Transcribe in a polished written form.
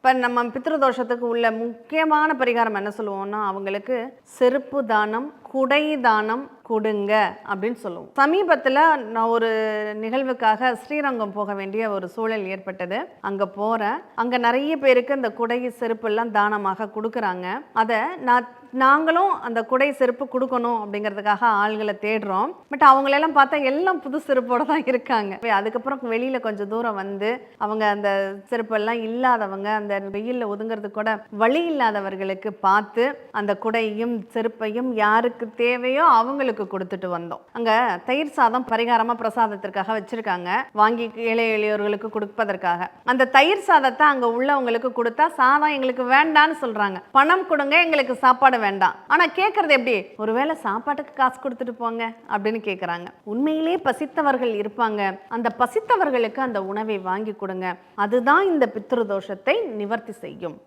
இப்போ நம்ம பித்ருதோஷத்துக்கு உள்ள முக்கியமான பரிகாரம் என்ன சொல்லுவோம்னா, அவங்களுக்கு செருப்பு தானம், குடை தானம் கொடுங்க அப்படின்னு சொல்லுவோம். சமீபத்தில் நான் ஒரு நிகழ்வுக்காக ஸ்ரீரங்கம் போக வேண்டிய ஒரு சூழல் ஏற்பட்டது. அங்கே போகிறேன். அங்கே நிறைய பேருக்கு அந்த குடை செருப்பெல்லாம் தானமாக கொடுக்குறாங்க. அதை நாங்களும் அந்த குடை செருப்பு கொடுக்கணும் அப்படிங்கிறதுக்காக ஆள்களை தேடுறோம். பட் அவங்களெல்லாம் பார்த்தா எல்லாம் புது செருப்போடு தான் இருக்காங்க. அதுக்கப்புறம் வெளியில் கொஞ்சம் தூரம் வந்து அவங்க அந்த செருப்பெல்லாம் இல்லாதவங்க, அந்த வெயிலில் ஒதுங்கிறதுக்கு கூட வழி இல்லாதவர்களுக்கு பார்த்து அந்த குடையும் செருப்பையும் யாருக்கு தேவையோ அவங்களுக்கு கொடுத்துட்டு வந்தோம். அங்கே தயிர் சாதம் பரிகாரமாக பிரசாதத்திற்காக வச்சுருக்காங்க, வாங்கி ஏழை எளியோர்களுக்கு கொடுப்பதற்காக. அந்த தயிர் சாதத்தை அங்கே உள்ளவங்களுக்கு கொடுத்தா சாதம் எங்களுக்கு வேண்டான்னு சொல்கிறாங்க. பணம் கொடுங்க, எங்களுக்கு சாப்பாடு வேண்டாம். ஆனா கேட்கறது எப்படி? ஒருவேளை சாப்பாட்டுக்கு காசு கொடுத்துட்டு போங்க அப்படின்னு கேட்கறாங்க. உண்மையிலே பசித்தவர்கள் இருப்பாங்க, அந்த பசித்தவர்களுக்கு அந்த உணவை வாங்கி கொடுங்க. அதுதான் இந்த பித்ரு தோஷத்தை நிவர்த்தி செய்யும்.